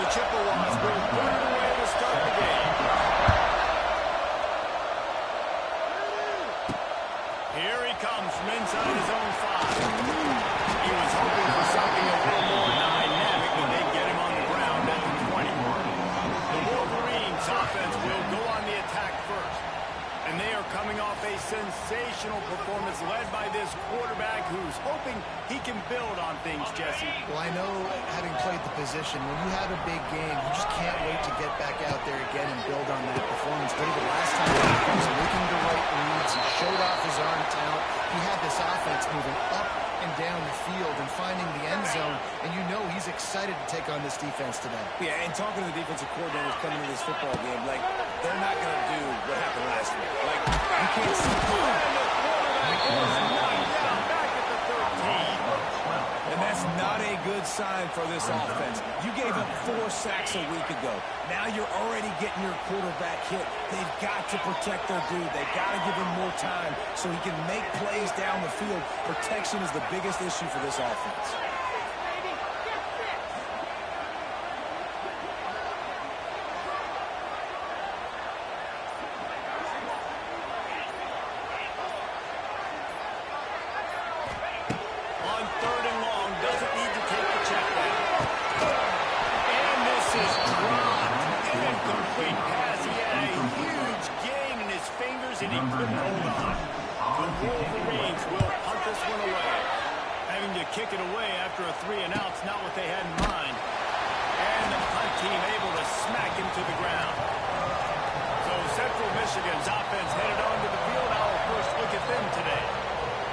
Chippewas will put it away to start the game. Here he comes from inside his own 5. He was hoping for something a little more dynamic, but they get him on the ground at the 20. The Wolverines offense will go on the attack first. And they are coming off a sensational performance led by this quarterback who's hoping he can build on things, Jesse. Well, I know, having played the position, when you have a big game, you just can't wait to get back out there again and build on that performance. David, last time he was making the right reads, he showed off his arm talent. He had this offense moving up and down the field and finding the end zone, and you know he's excited to take on this defense today. Yeah, and talking to the defensive coordinators coming into this football game, like, they're not going to do what happened last week. Like, you can't see the quarterback is knocked down back at the 13. And that's not a good sign for this offense. You gave up 4 sacks a week ago. Now you're already getting your quarterback hit. They've got to protect their dude. They've got to give him more time so he can make plays down the field. Protection is the biggest issue for this offense. And he couldn't hold on. The Wolverines will punt this one away. Having to kick it away after a 3-and-out's not what they had in mind. And the punt team able to smack him to the ground. So Central Michigan's offense headed onto the field. Our first look at them today.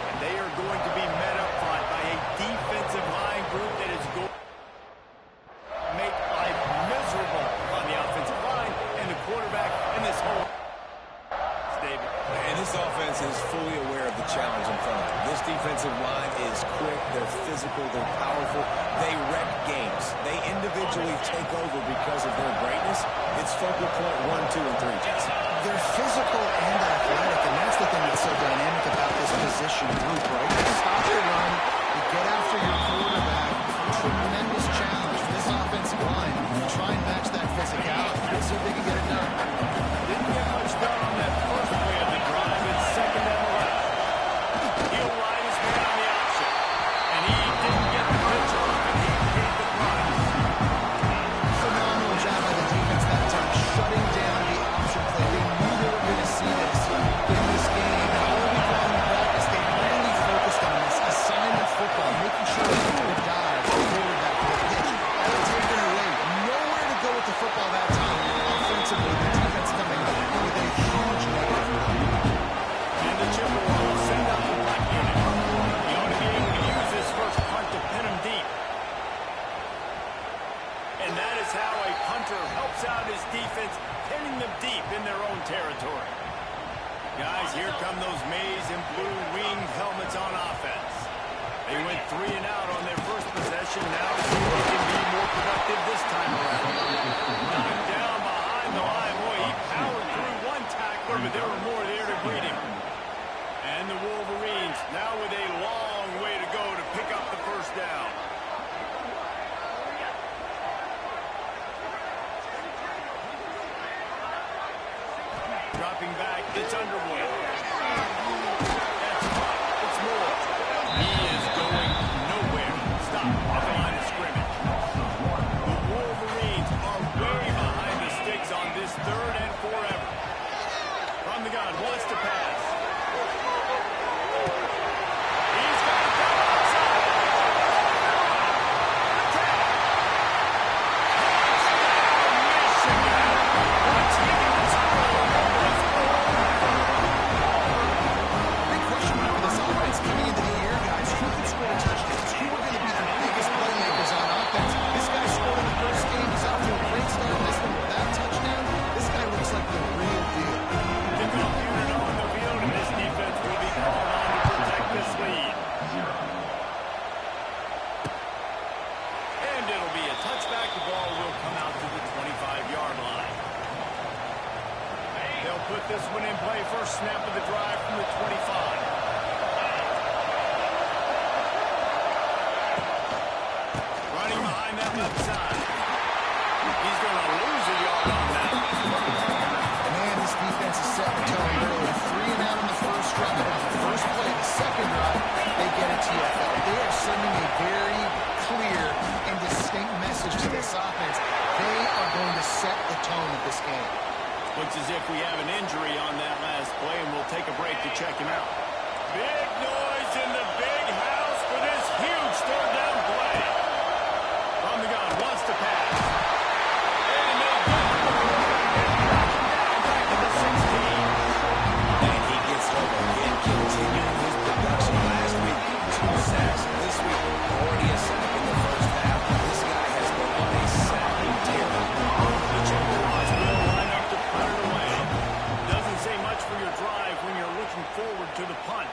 And they are going to be met up front by a defensive line group that is going to make life miserable on the offensive line and the quarterback and this whole David. And this offense is fully aware of the challenge in front of them. This defensive line is quick, they're physical, they're powerful, they wreck games. They individually take over because of their greatness. It's focal point 1, 2, and 3, Jesse. They're physical and athletic, and that's the thing that's so dynamic about this position group, right? You stop the run, you get after your quarterback. Tremendous challenge for this offensive line. Try and match that physicality. Let's see if they can get it done. Didn't get much done on that first play of the drive. It's 2nd and 11. He'll line his man on the option. And he didn't get the pitch off, and he paid the price. Phenomenal job by the defense that time, shutting down the option play. They knew they were going to see this in this game. And all week long in practice, they really focused on this assignment football, making sure they could the dive, the quarterback, the pitch, all taken away. Nowhere to go with the football that time. Offensively, the defense coming up with a huge negative. And the Chippewas send out the punt unit. He ought to be able to use this first punt to pin him deep. And that is how a punter helps out his defense, pinning them deep in their own territory. Guys, here come those maize and blue winged helmets on offense. They went 3-and-out on their first possession. Now see if they can be more productive this time around. Knocked down behind the line. Boy, he powered through one tackler, but there were more there to greet him. And the Wolverines now with a long way to go to pick up the first down. Dropping back, it's Underwood. That's fine. It's more. He is going nowhere. Stop at the line of scrimmage. The Wolverines are way behind the sticks on this 3rd and forever. From the gun, wants to pass. He's got it down outside. Attack. Michigan. What's taking this Big question mark for this offense coming into the year, guys. Who could score touchdowns? Who are going to be the biggest playmakers on offense? This guy scored in the first game. He's off to a great start. This one with that touchdown, this guy looks like the real deal. Picking up unit on the field, and this defense will be called on to protect this lead. And it'll be a touchback. The ball will come out to the 25-yard line. They'll put this one in play. First snap of the drive from the 25. Running behind that left side. He's going to lose a yard on that. Man, this defense is setting the tone early. 3 and out on the first drive. On the first play, the second drive, they get a TFL. They are sending a very clear and distinct message to this offense. They are going to set the tone of this game. Looks as if we have an injury on that last play, and we'll take a break to check him out. Big noise in the big house for this huge third down play. From the gun, wants to pass. And they get the ball. Back to the 16. And he gets home again, continuing his production last week. 2 sacks this week. Already a sack in the first half. This guy has been on a sacking tear. The Chippewas will line up to punt it away. Doesn't say much for your drive when you're looking forward to the punt.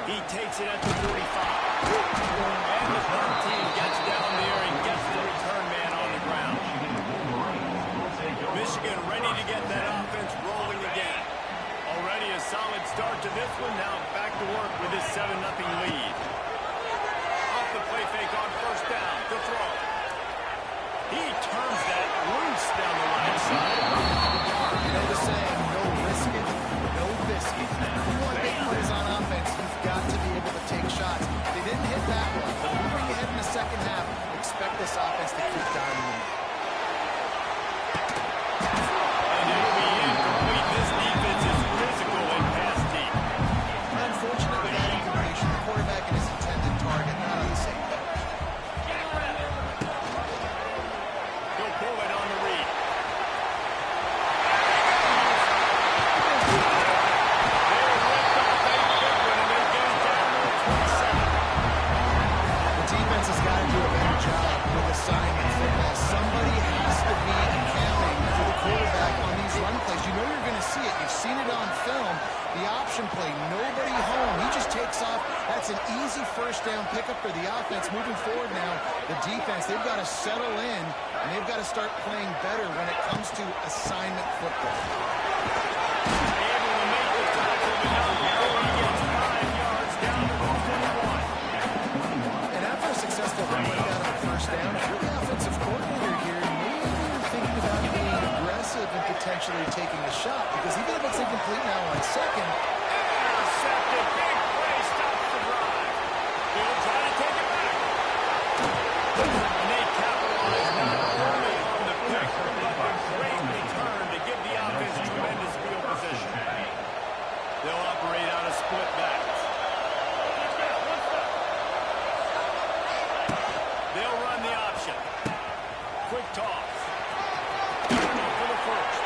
He takes it at the 45. And the punt team gets down there and gets the return man on the ground. Michigan ready to get that offense rolling again. Already a solid start to this one. Now back to work with his 7-0 lead. Off the play fake on first down to throw. He turns that loose down the right side. You know the saying, no risk it, no biscuit. If you want big plays on offense, you've got to be able to take shots. They didn't hit that one, but moving ahead in the second half, expect this offense to keep diving in. And it'll be incomplete. This defense is physical and pass deep. Unfortunately, that incompletion, the quarterback and his intended target not on the same page. He'll pull it on the read. The defense has got to do a better job with assignment football. Somebody has to be accounting for the quarterback on these run plays. You know you're going to see it. You've seen it on film. The option play, nobody home. He just takes off. That's an easy first down pickup for the offense. Moving forward now, the defense, they've got to settle in, and they've got to start playing better when it comes to assignment football. Able to make the tackle, but not before he gets 5 yards down to the 21. And after a successful run like that on first down, if you're the offensive coordinator here, maybe you're thinking about being aggressive and potentially taking a shot, because even if it's incomplete now on second, Intercepted. Big play stops the drive. He'll try to take it back. And they capitalize not only on the pick, but the great return to give the offense tremendous field position. They'll operate out of split backs. They'll run the option. Quick toss. Turner for the first.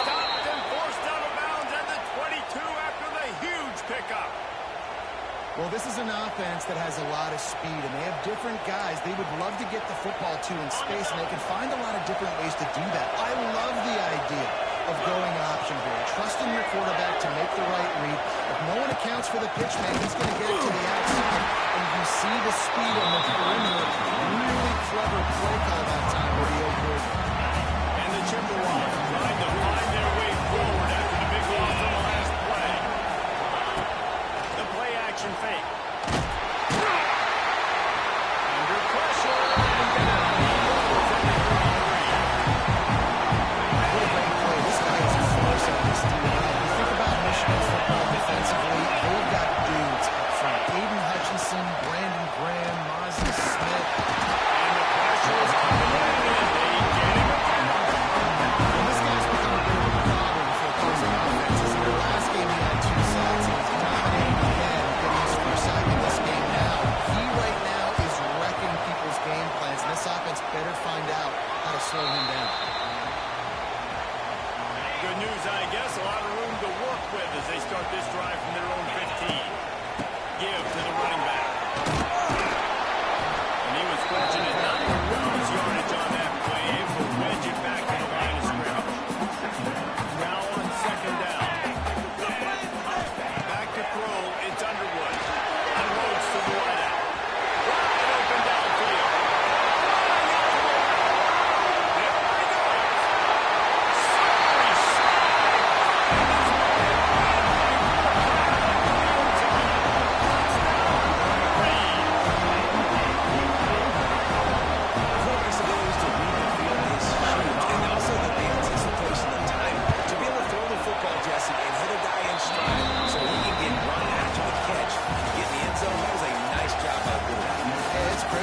Stopped and forced out of bounds at the 22 after the huge pickup. well, this is an offense that has a lot of speed, and they have different guys they would love to get the football to in space, and they can find a lot of different ways to do that. I love the idea of going option here, trusting your quarterback to make the right read. If no one accounts for the pitch man, he's going to get it to the outside, and you see the speed on the perimeter. Really clever play call that time by the Oakwood. And the Chippewas trying to find their way forward after the big loss on the last play. The play action fake. Under pressure. And down. What a great play. This guy is a force on this team. You think about Michigan football defensively, they've got dudes from Aiden Hutchinson, Brandon Graham, Mozzie Smith. And the pressure is coming in. And they get him. And this guy's become a bit of a problem for opposing offenses. In their last game, he had 2 sacks. He was dominating again, getting his first sack in this game now. He right now is wrecking people's game plans, and this offense better find out how to slow him down. Good news, I guess. A lot of room to work with as they start this drive from their own 15. Give to the running back. And he was fortunate not to lose yardage on that play. Able to wedge it back to the line of scrimmage. Now on second down. Back to throw. It's Underwood. Unloads to the wideout. Wide open downfield. There he goes. Sorry, slide.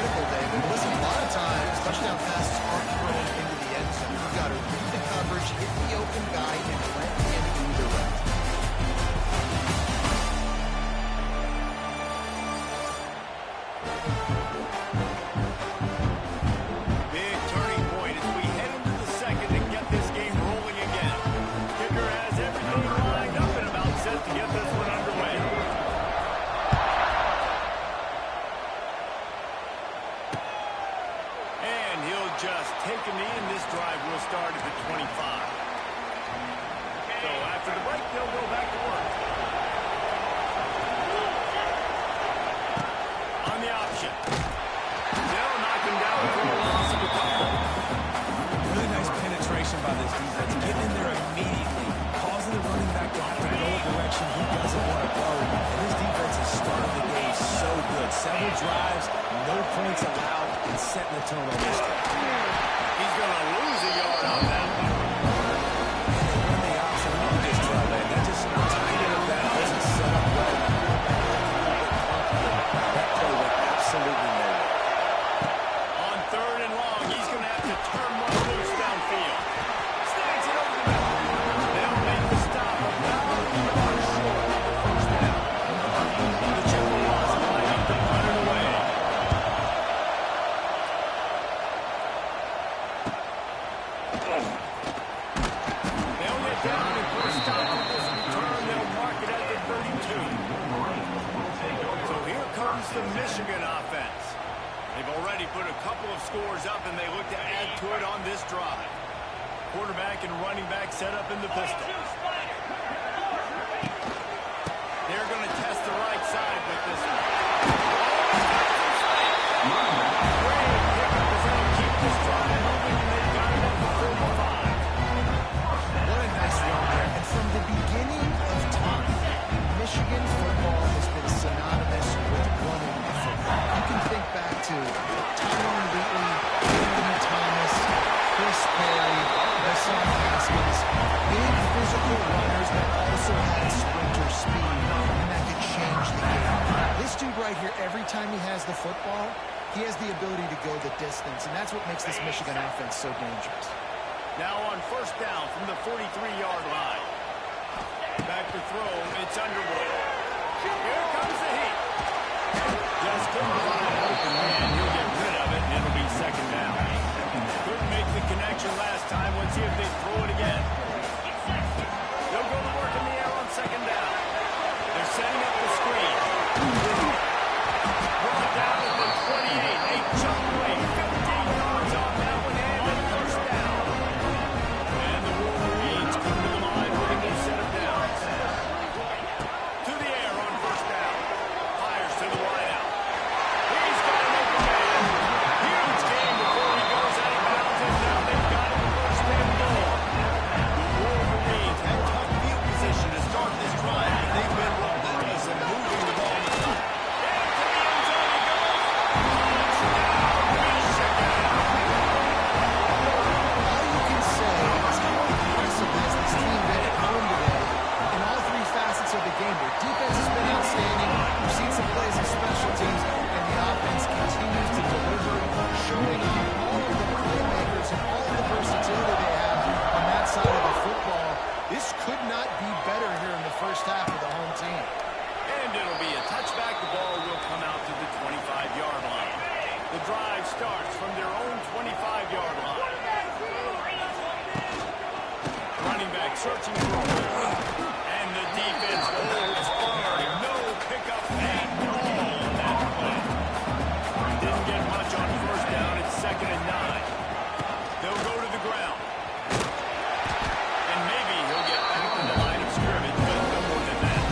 critical, David. Listen, a lot of times, touchdown passes aren't thrown into the end zone. You've got to read the coverage, hit the open guy, and let him do the rest. Big turning point as we head into the second and get this game rolling again. Kicker has everything lined up and about set to get this one underway. And he'll just take a knee, and this drive will start at the 25. So after the break, they'll go back to work. On the option. They'll knock him down for a loss of a couple. Really nice penetration by this defense. Getting in there immediately, causing the running back to have to go a direction he doesn't want to go. And this defense has started the game so good. Several drives, no points allowed, and setting the tone on this drive. He's going to lose a yard on that one. And they run the option on this drive, man. That just timing of that doesn't set up well. That play went absolutely nowhere. On third and long, he's going to have to turn one loose downfield. Snags it over the middle. They'll make the stop about a yard short of the first down. The Chippewas line up to run it away. They'll get down and first stop on this return. They'll mark it at the 32. So here comes the Michigan offense. They've already put a couple of scores up, and they look to add to it on this drive. Quarterback and running back set up in the pistol. They're going to test the right side with this one. Great pickup as they'll keep this drive moving, and they've got it at the 35. What a nice run there. And from the beginning of time, Michigan football has been synonymous with running the football. You can think back to Tyrone Wheatley, Anthony Thomas, Chris Perry, Hassan Haskins. Big physical runners that also had sprinter speed, and that could change the game. This dude right here, every time he has the football, he has the ability to go the distance, and that's what makes this Michigan offense so dangerous. Now on first down from the 43-yard line. Back to throw, it's Underwood. Here comes the heat. Just couldn't find an open man. He'll get rid of it, and it'll be second down. Couldn't make the connection last time. Let's see if they throw it again. They'll go to work in the air on second down. They're setting up the screen. Brought down at the 28. They jump away. 15 yards on that one, and a first down. And the Wolverines come to the line with a new set of downs. To the air on first down. Fires to the wideout. He's got an open man. Huge game before he goes out of bounds, and now they've got him first and goal. The Wolverines have tough field position to start this drive, but they've been relentless in moving the ball to the top. All you can say is how impressive has this team been at home today in all three facets of the game. Their defense has been outstanding. We've seen some plays in special teams, and the offense continues to deliver, showing off all of the playmakers and all of the versatility they have on that side of the football. This could not be better here in the first half of the home team. And it'll be a touchback. The ball will come out to the 25-yard line. The drive starts from their own 25-yard line. Running back searching for a hole. And the defense holds firm. No pickup and no on that play. Didn't get much on first down. It's second and 9. They'll go to the ground. And maybe he'll get back to the line of scrimmage, but no more than that.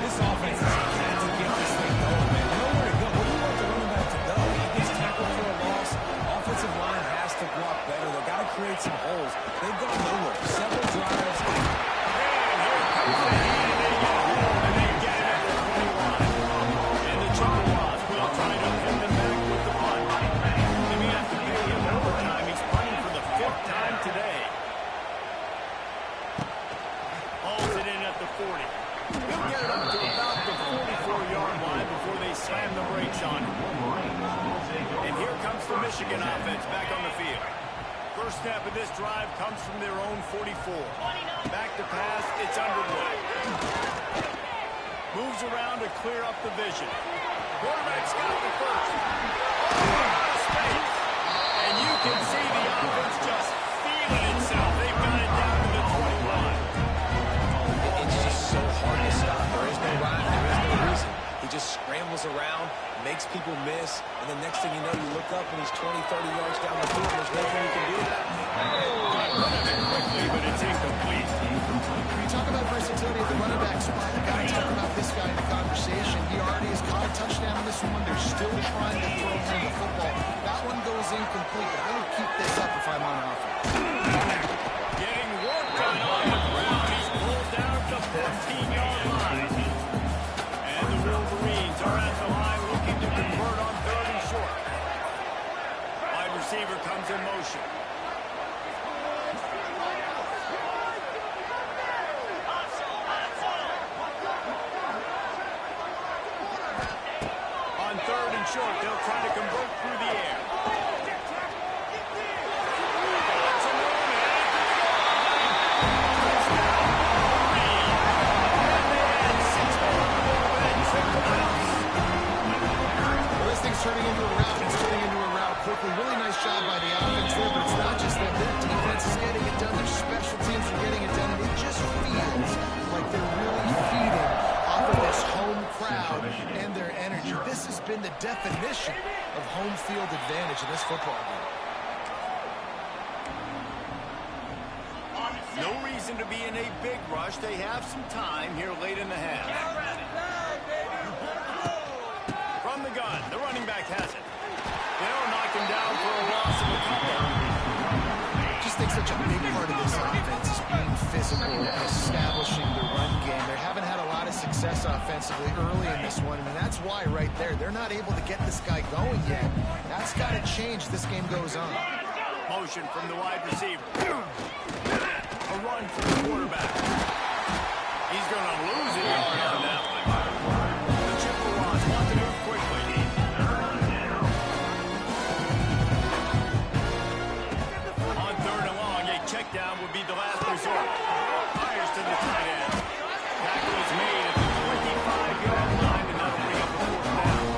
This offense has got to get this thing going, man. Nowhere to go. Where do you want the running back to go? He gets tackled for a loss. Offensive line has to block better. They've got to create some holes. They've gone nowhere. Several drives. And here comes the heat, and they get home, and they get it at the 21. And the Chippewas will try to pin them back with the punt. They may have to pay him overtime. He's punting for the 5th time today. Hauls it in at the 40. He'll get it up to about the 44-yard line before they slam the brakes on it. And here comes the Michigan offense back on the field. First snap of this drive comes from their own 44. Back to pass, it's Underwood. Moves around to clear up the vision. Quarterback's got the first. Out of space. And you can see the offense just feeling itself. They've got it down to the 21. It's just so hard to stop. There is no rhyme, there is no reason. He just scrambles around, makes people miss, and the next thing you know, you look up and he's 20, 30 yards down the field, and there's nothing you can do. Quickly, but it's incomplete. When you talk about versatility at the running back spot, you got to talk about this guy in the conversation. He already has caught a touchdown in this one. They're still trying to throw him the football. That one goes incomplete, but I would keep this up if I'm on offense. Getting worked on the ground. He's pulled down to 14-yard line. And the Wolverines are at the line looking to convert on 3rd and short. Wide receiver comes in motion. On 3rd and short, they'll try to convert through the air. Turning into a route. It's turning into a route quickly. Really nice job by the offense there, but it's not just that. Their defense is getting it done. Their special teams are getting it done. And it just feels like they're really feeding off of this home crowd and their energy. This has been the definition of home field advantage in this football game. No reason to be in a big rush. They have some time here late in the half. From the gun, the running back has it. They'll knock him down for a loss of a couple. I just think such a big part of this offense is being physical, establishing the run game. They haven't had a lot of success offensively early in this one, and that's why right there, they're not able to get this guy going yet. That's got to change as this game goes on. Motion from the wide receiver. A run from the quarterback. He's going to lose a yard on that one. The Chippewas want to move quickly. On 3rd and long, a check down would be the last resort. Fires to the tight end. Tackle is made at the 25-yard line, and that'll bring up a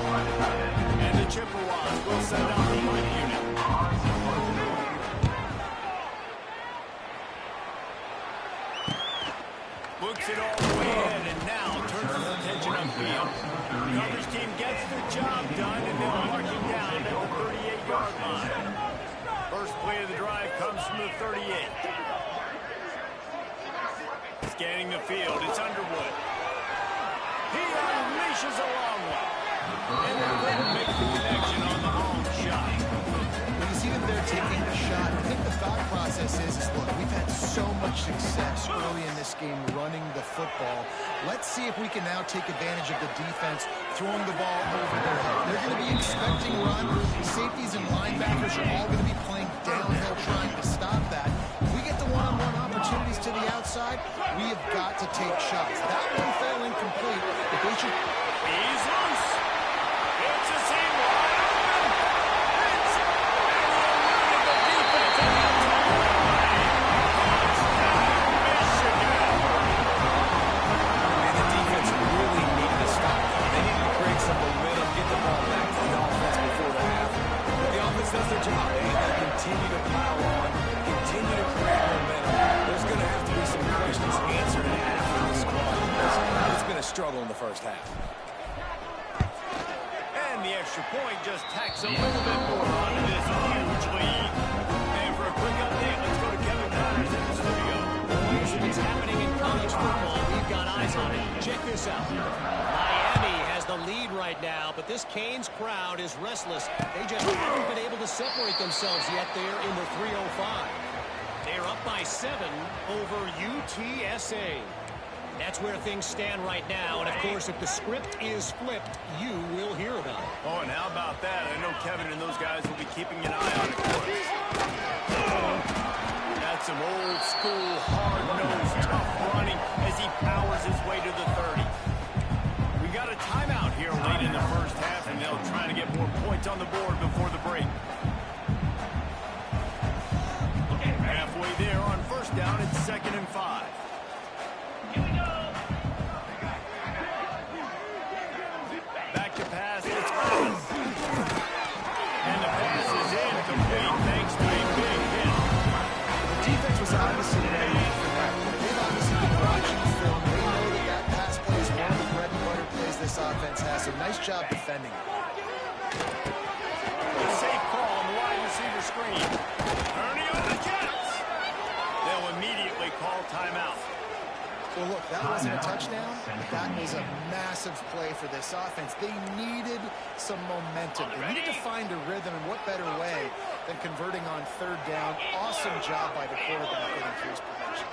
4th down. And the Chippewas will send out the punt unit. Looks it all the way in, and now turns his attention upfield. The coverage team gets the job done, and they'll mark him down at the 38-yard line. First play of the drive comes from the 38. Scanning the field, it's Underwood. He unleashes a long one. And they're going to make the connection on the home shot. When you see them there taking the shot, I think the thought process is look, we've had so much success early in this game running the football. Let's see if we can now take advantage of the defense throwing the ball over their head. They're going to be expecting run. Safeties and linebackers are all going to be playing downhill trying to stop that. If we get the one-on-one opportunities to the outside, we have got to take shots. That one fell incomplete, but they should... He's loose. It's a seam wide open. It's the defense on the Michigan. And the defense really needed to stop. They needed to create some momentum, get the ball back to the offense before the half. But the offense does their job. They continue to pile on, continue to create momentum. There's going to have to be some questions answered after this squad. It's been a struggle in the first half. And the extra point just tacks a little bit more onto this huge lead. And for a quick update, let's go to Kevin Connors in the studio. Boys, if it's happening in college football, we've got eyes on it. Check this out. Miami has the lead right now, but this Canes crowd is restless. They just haven't been able to separate themselves yet there in the 305. They're up by 7 over UTSA. That's where things stand right now, and of course, if the script is flipped, you will hear about it. Oh, and how about that? I know Kevin and those guys will be keeping an eye on it, of course. That's some old school, hard-nosed, tough running as he powers his way to the 30. timeout here late in the first half, and they'll try to get more points on the board before the break. Halfway there on first down, it's 2nd and 5. Back to pass, it's Thomas. And the pass is incomplete thanks to a big hit. The defense was obviously ready for that. They've obviously been watching the film. They know that that pass play is one of the bread and butter plays this offense has, so nice job defending it. A safe call on the wide receiver screen. Ernie on the Jets. They'll immediately call timeout. Well, look, that wasn't a touchdown. That was a massive play for this offense. They needed some momentum. They needed to find a rhythm, and what better way than converting on 3rd down. Awesome job by the quarterback getting through his progression.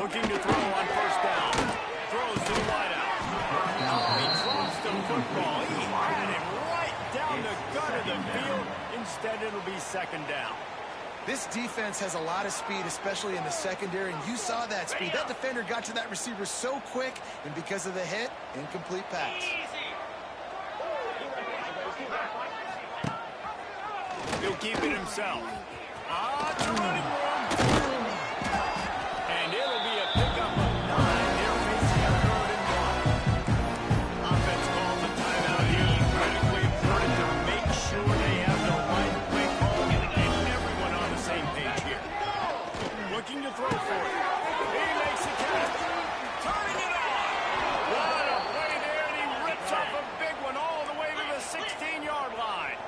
Looking to throw on first down. Throws to the wideout. Oh, he drops the football. He had him right down the gut of the field. Instead, it'll be 2nd down. This defense has a lot of speed, especially in the secondary, and you saw that speed. That defender got to that receiver so quick, and because of the hit, incomplete pass. He'll keep it himself. The running room. And it'll be a pickup of 9. They're facing a 3rd and 1. Offense calls a timeout here. Critically important to make sure they have the right play call and everyone on the same page here. Looking to throw for it. He makes the catch. Turning it on. What a play there, and he rips off a big one all the way to the 16-yard line.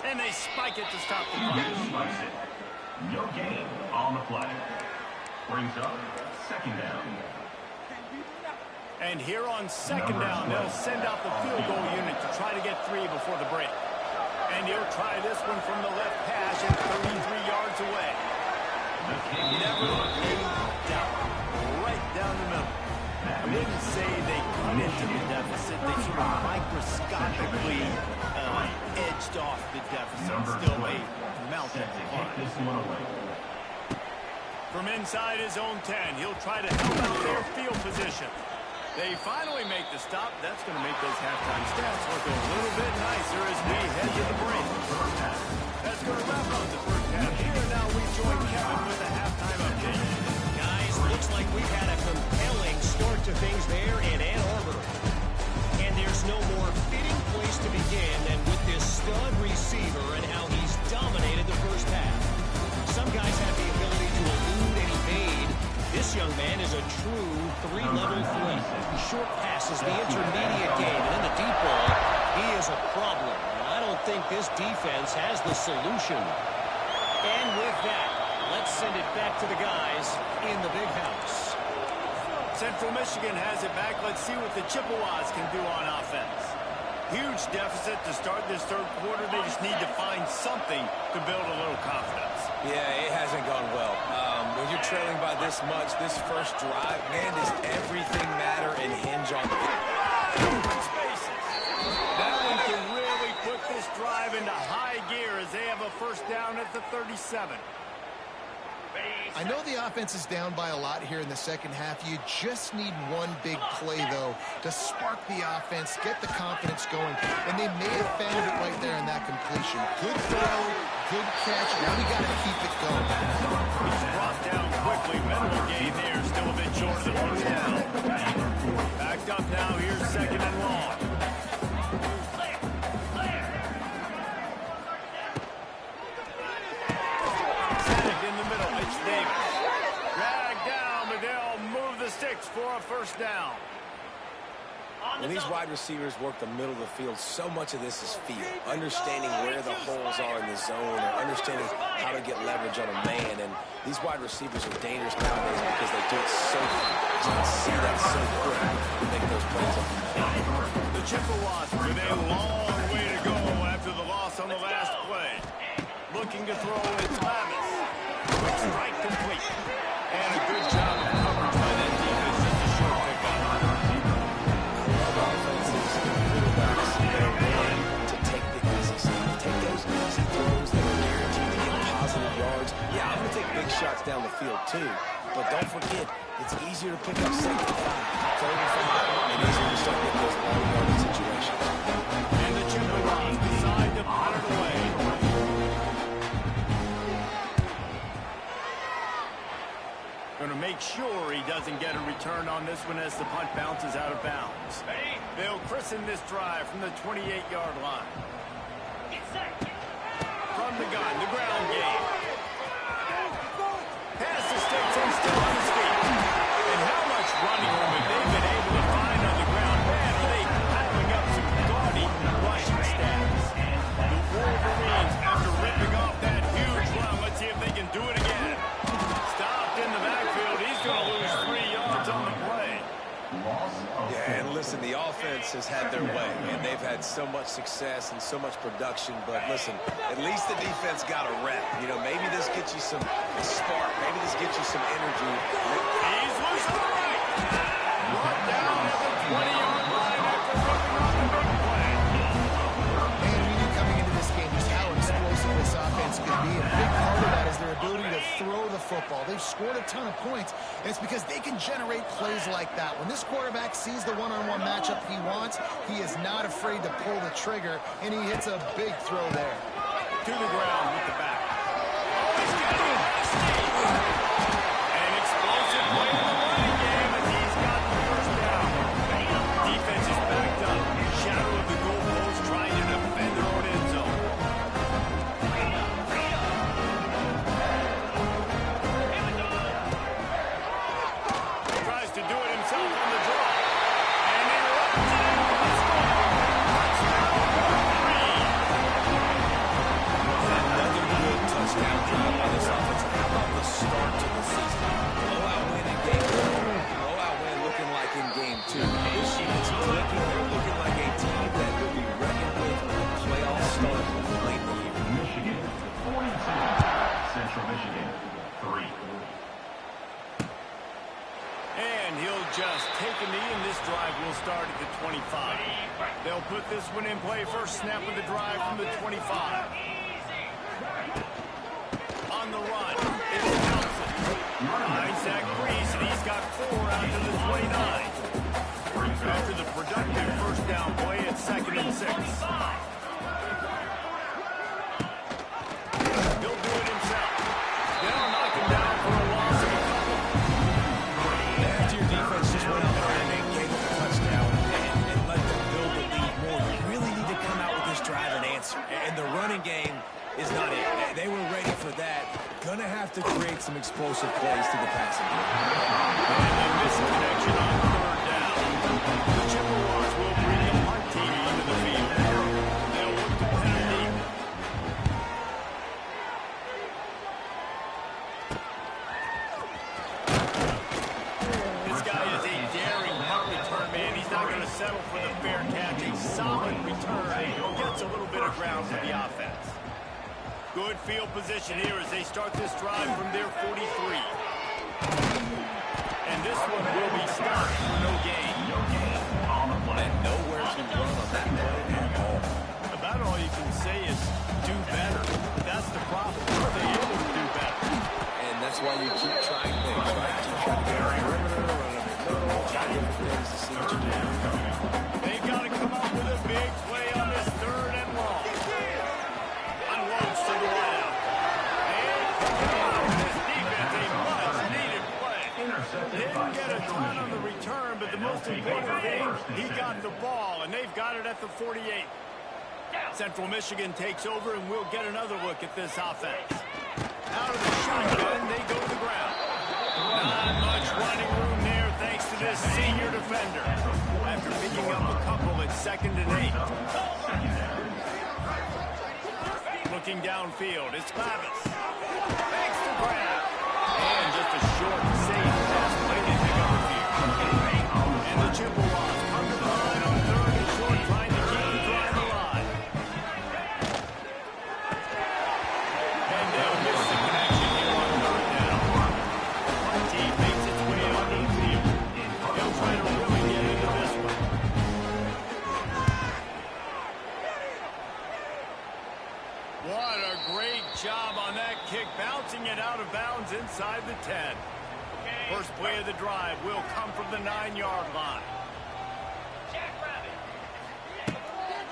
And they spike it to stop the clock. No gain on the play. Brings up 2nd down. And here on 2nd down, they'll send out the field goal unit to try to get 3 before the break. And he'll try this one from the left hash at 33 yards away. Never in doubt. Right down the middle. I wouldn't say they cut into the deficit. They sort of microscopically edged off the deficit. Still a mountain climb. From inside his own 10, he'll try to help out their field position. They finally make the stop. That's going to make those halftime stats look a little bit nicer as we head to the break. That's going to wrap up the first half here. Now we join Kevin with a halftime update. Guys, looks like we've had a compelling start to things there in Ann Arbor. And there's no more fitting place to begin than with this stud receiver and how he's dominated the first half. Some guys have the ability to elude and evade. This young man is a true 3-level threat. Short passes, the intermediate game, and then the deep ball. He is a problem. I don't think this defense has the solution. And with that, let's send it back to the guys in the big house. Central Michigan has it back. Let's see what the Chippewas can do on offense. Huge deficit to start this 3rd quarter. They just need to find something to build a little confidence. Yeah, it hasn't gone well. When you're trailing by this much, this first drive, man, does everything matter and hinge on Open spaces. That one can really put this drive into high gear as they have a first down at the 37. I know the offense is down by a lot here in the second half. You just need one big play, though, to spark the offense, get the confidence going. And they may have found it right there in that completion. Good throw, good catch. Now we got to keep it going. He's brought down quickly. Minimal gain there. Still a bit short of the first down. Backed up now. Here's 2nd and long. Davis. Dragged down, but they'll move the sticks for a first down. When these wide receivers work the middle of the field, so much of this is feel. Understanding where the holes are in the zone, or understanding how to get leverage on a man. And these wide receivers are dangerous nowadays because they do it so quick. You can see that so quick to make those plays up. The Chippewas with a long way to go after the loss on the last play. Looking to throw, it's Lavis. Quick strike complete. And a good job of coverage by that defense. Just a short pickup. Offenses and quarterbacks, they're willing to take the easy stuff. Take those easy throws that are guaranteed to get positive yards. Yeah, I'm going to take big shots down the field too. But don't forget, It's easier to pick up second and 5, third and 5, and easier to start getting those long yardage situations. And the Chippewas decide to punt it away. Going to make sure he doesn't get a return on this one as the punt bounces out of bounds. They'll christen this drive from the 28-yard line. From the gun, the ground game. Pass to Stetson, still on his feet. And how much running room have they been able to find on the ground? Man, are they piling up some gaudy rushing stats. The Wolverines, after ripping off that huge run, let's see if they can do it again. Stopped in the backfield. He's going to lose 3 yards on the play. Yeah, and listen, the offense has had their way, and they've had so much success and so much production. But listen, at least the defense got a rep. You know, maybe this gets you some spark. Maybe this gets you some energy. He's loose on the right. Brought down at the 20-yard line after ripping off the big play. And we knew coming into this game just how explosive this offense could be. A big part of that is their ability to throw the football. They've scored a ton of points, and it's because they can generate plays like that. When this quarterback sees the one-on-one matchup he wants, he is not afraid to pull the trigger, and he hits a big throw there. To the ground with the back. Oh, he's got it. An explosive play in the running game, and he's got the first down. Defense is backed up. Shadow of the goalpost trying to defend their own end zone. Tries to do it himself on the draw. And interrupts it. Let's go. Another good touchdown drive by this offense. How about the start to the season? Blowout win in game 1. Blowout win looking like in game 2. This unit's clicking. They're looking like a team that will be reckoned with when the playoffs start late in the year. Michigan 42. Central Michigan 3. And he'll just take a knee, and this drive will start at the 25. They'll put this one in play. First snap of the drive from the 25. On the run, it's Johnson. Isaac Brees, and he's got 4 out to the 29. After the productive first down play, it's 2nd and 6. He'll do it himself. They'll knock him down for a loss of a couple. After your defense just went out there and they gave up a touchdown and let them build the lead more, you really need to come out with this drive and answer. And the running game is not it. They were ready for that. Gonna have to create some explosive plays to the passing game. And they miss a connection on 3rd down. The Chippewas will bring the punt team onto the field. They'll look to penalty. This guy is a daring punt return man. He's not going to settle for the fair catch. A solid return. Gets a little bit of ground for the offense. Good field position here as they start this drive from their 43. And this one will be stopped for no gain. On the play. And nowhere to run on that play at all. About all you can say is do better. That's the problem. Are they able to do better? And that's why you keep trying things, right? You try to get a perimeter, run under middle, try different things to see what you do. They've got to come up with a big play on this 3rd and long. Unloads to the wideout. And this defense, a much-needed play. Didn't get a ton on the return, but the most important thing, he got the ball, and they've got it at the 48. Central Michigan takes over, and we'll get another look at this offense. Out of the shotgun, they go to the ground. Not much running room there thanks to this senior defender. After picking up a couple at 2nd and 8. Looking downfield, it's Clavis. Makes the grab. And just a short, safe pass play to pick up a few. And the Chippewas come to the line on 3rd and short, trying to keep the drive alive. And they'll miss the connection here on 3rd down. The team makes its way onto the field. They'll try to really get into this one. What a great job on that kick, bouncing it out of bounds inside the 10. First play of the drive will come from the 9-yard line.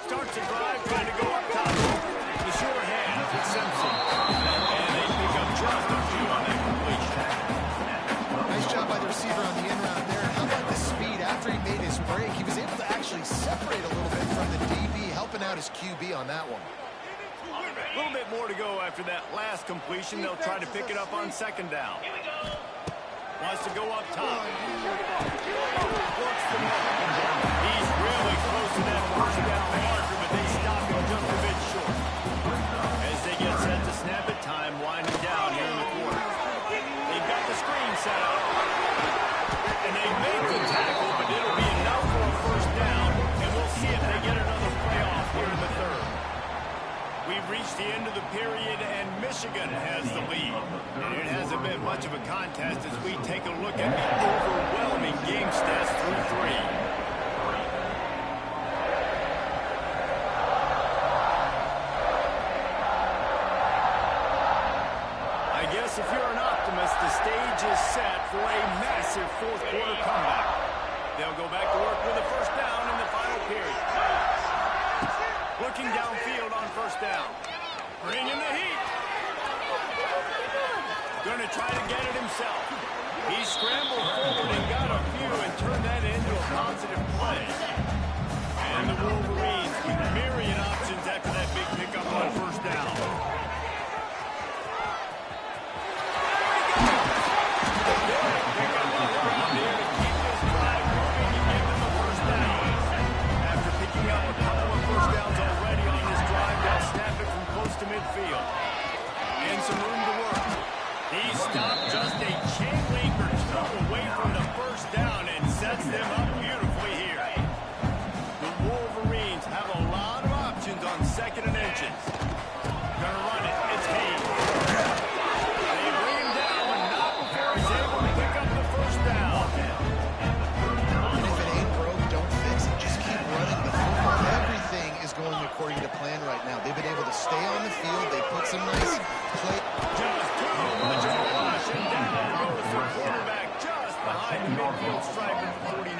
Starts the drive, trying to go up top. The sure hands with Simpson. And they pick up just a few on that completion. Nice job by the receiver on the in route there. How about the speed after he made his break? He was able to actually separate a little bit from the DB, helping out his QB on that one. A little bit more to go after that last completion. They'll try to pick it up on second down. Wants to go up top. Works the middle. He's really close to that first down marker, but they stop him just a bit short. As they get set to snap it, time winding down here in the quarter. They've got the screen set up. And they make the tackle, but it'll be enough for a first down. And we'll see if they get another playoff here in the third. We've reached the end of the period, and Michigan has the lead. And it hasn't been much of a contest as we take a look at the overwhelming game stats through 3. I guess if you're an optimist, the stage is set for a massive fourth-quarter comeback. They'll go back to work with a first down in the final period. Looking downfield on first down. Bringing the heat. Going to try to get it himself. He scrambled forward and got a few and turned that into a positive play. And the Wolverines with myriad options after that big pickup on first down. To midfield. And some room to work. He stopped just a chain link or two away from the first down and sets them up beautifully here. The Wolverines have a lot of options on second and inches. Gonna run it. It's Hayes. They bring him down, but not before he's able to pick up the first down. And if it ain't broke, don't fix it. Just keep running the football. Everything is going according to plan right now. They've been able to stay on the field. They put some nice play. Just too much of a rush, and down goes the quarterback just behind the midfield stripe at the 49.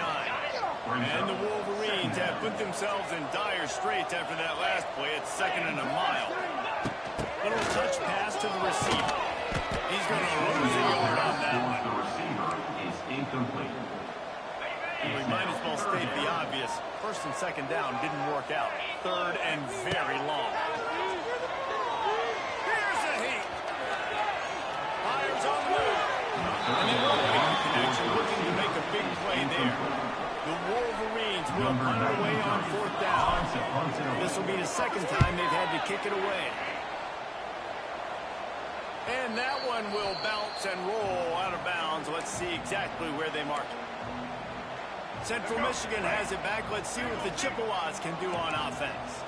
And the Wolverines have put themselves in dire straits after that last play at 2nd and a mile. Little touch pass to the receiver. He's going to lose a yard on that one. The receiver is incomplete. We might as well state the obvious. First and second down didn't work out. Third and very long. Here's a heat. Fires on the move. And they won't make the connection, looking to make a big play there. The Wolverines will punt away on fourth down. This will be the second time they've had to kick it away. And that one will bounce and roll out of bounds. Let's see exactly where they mark it. Central Michigan has it back. Let's see what the Chippewas can do on offense.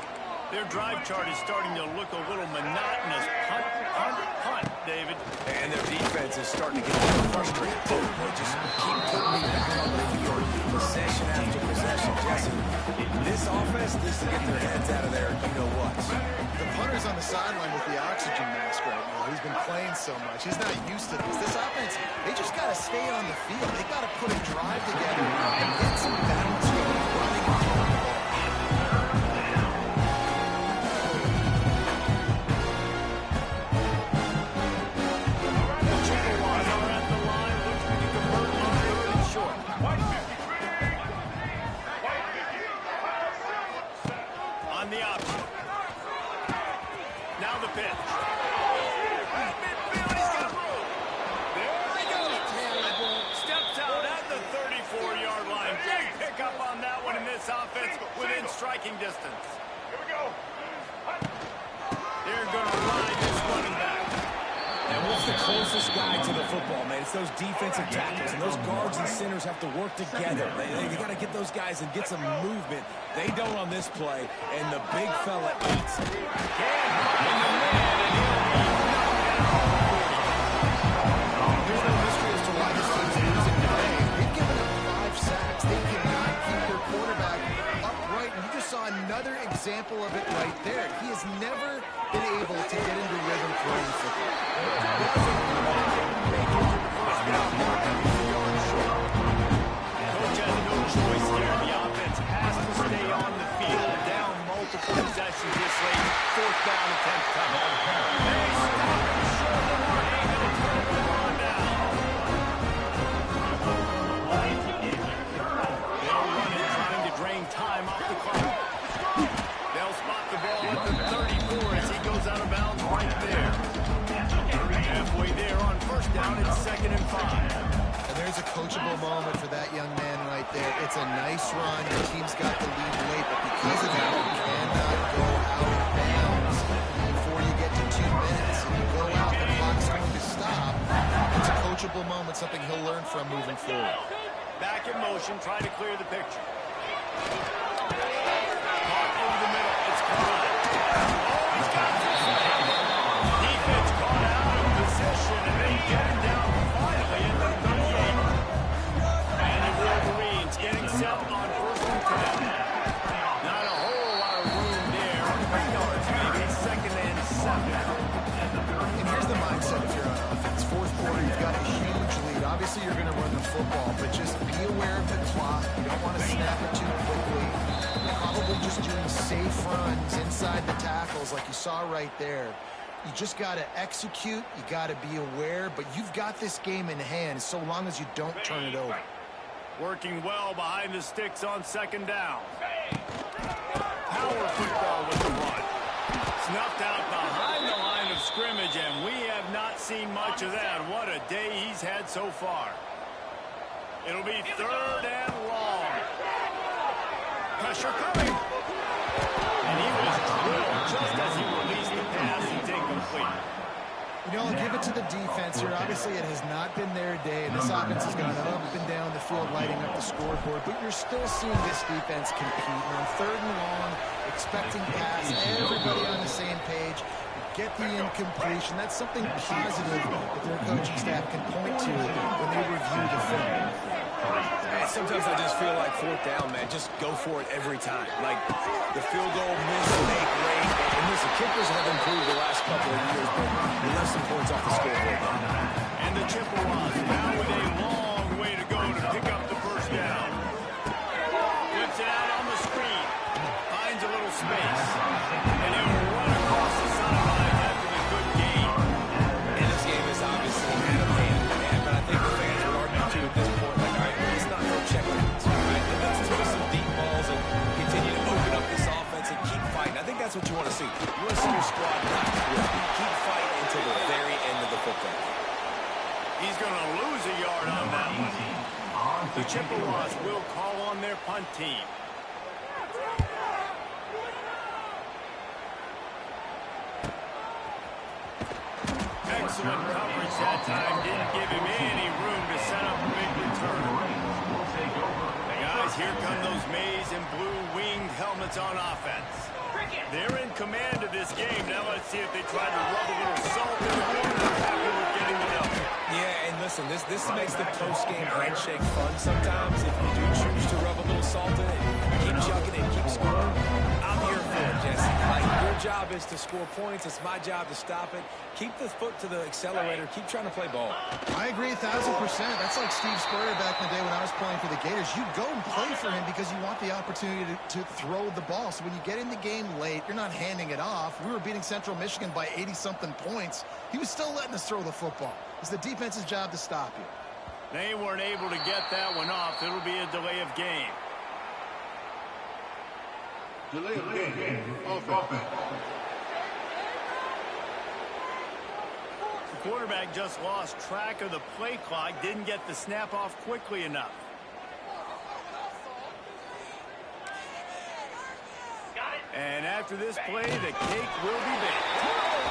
Their drive chart is starting to look a little monotonous. Punt, punt, punt, David. And their defense is starting to get a little frustrated. They just keep putting me back on the field. Possession after possession. Jesse, this offense needs to get their heads out of there. You know what? The punter's on the sideline with the oxygen mask right now. He's been playing so much. He's not used to this. This offense, they just got to stay on the field. They got to put a drive together and get some balance going, running and throwing the ball. The Chippewas are at the line looking to convert on third and short. On the option. Now the pitch. Midfield, he's got room. There he goes. Steps out at the 34-yard line. Big pickup on that one in this offense within striking distance. Here we go. They're going to ride this running back. And what's the closest guy to the football, man? It's those defensive tackles, and those guards and centers have to work together. They got to get those guys and get some movement. They don't on this play, and the big fella eats it. Can't find the man, and he'll be There's no mystery as to why this team's losing today. They've given up 5 sacks. They cannot keep their quarterback upright, and you just saw another example of it right there. He has never been able to get into rhythm playing football. no choice here. The offense has to stay on the field. Down multiple possessions this late. Fourth down attempt coming. They stop him short of the mark. Ain't gonna turn it on now. They'll run it, trying to drain time off the clock. They'll spot the ball at the 34 as he goes out of bounds right there. Halfway there on first down, it's 2nd and 5. And there's a coachable moment for that young man right there. It's a nice run. Your team's got the lead late, but because of that, you cannot go out of bounds before you get to 2 minutes. If you go out, the clock's going to stop. It's a coachable moment, something he'll learn from moving forward. Back in motion, trying to clear the picture. Caught over the middle. It's caught. Oh, he's got it. Defense caught out of position, and they get him down finally at the 38. And the Wolverines getting set on 1st and 10. Not a whole lot of room there. 3 yards, maybe. 2nd and 7. And here's the mindset if you're on offense. 4th quarter, you've got a huge lead. Obviously, you're going to run the football, but just be aware of the clock. You don't want to snap it too quickly. You're probably just doing safe runs inside the tackles like you saw right there. You just got to execute. You got to be aware, but you've got this game in hand so long as you don't turn it over. Working well behind the sticks on 2nd down. Power football with the run. Snuffed out behind the line of scrimmage, and we have not seen much of that. What a day he's had so far. It'll be 3rd and long. Pressure coming. And he was drilled just as he released the pass. It's incomplete. You know, I'll give it to the defense here. Obviously, it has not been their day, and this offense has gone up and down the field, lighting up the scoreboard, but you're still seeing this defense compete. And on 3rd and long, expecting pass, everybody on the same page, get the incompletion. That's something positive that their coaching staff can point to when they review the film. Sometimes I just feel like 4th down, man. Just go for it every time. Like the field goal, miss, make, great. And listen, kickers have improved the last couple of years, but we left some points off the scoreboard. And the Chippewas now with a long way to go to pick up the 1st down. Flips it out on the screen. Finds a little space. And he'll run across the sideline after the good game. And this game is obviously out of hand, man. But I think the fans would argue too at this point, like, all right, let's not throw checkpoints, right? Let's throw some deep balls and continue to open up this offense and keep fighting. I think that's what you want to see. You want to see your squad not quit. Keep fighting until the very end of the football. He's going to lose a yard on that one. The Chippewas will call on their punt team. Excellent coverage that time. Didn't give him any room to set up a big return. And guys, here come those maize and blue winged helmets on offense. They're in command of this game. Now let's see if they try to rub a little salt in the wound or happy with getting the W. Yeah, and listen, this makes the post-game handshake fun sometimes. If you do choose to rub a little salt in it, keep chucking it, keep scoring. I'm here for it, Jesse. Like, your job is to score points. It's my job to stop it. Keep the foot to the accelerator. Keep trying to play ball. I agree 1,000%. That's like Steve Spurrier back in the day when I was playing for the Gators. You go and play for him because you want the opportunity to throw the ball. So when you get in the game late, you're not handing it off. We were beating Central Michigan by 80-something points. He was still letting us throw the football. It's the defense's job to stop you. They weren't able to get that one off. It'll be a delay of game. Delay of game. Offense. The quarterback just lost track of the play clock. Didn't get the snap off quickly enough. And after this play, the cake will be baked.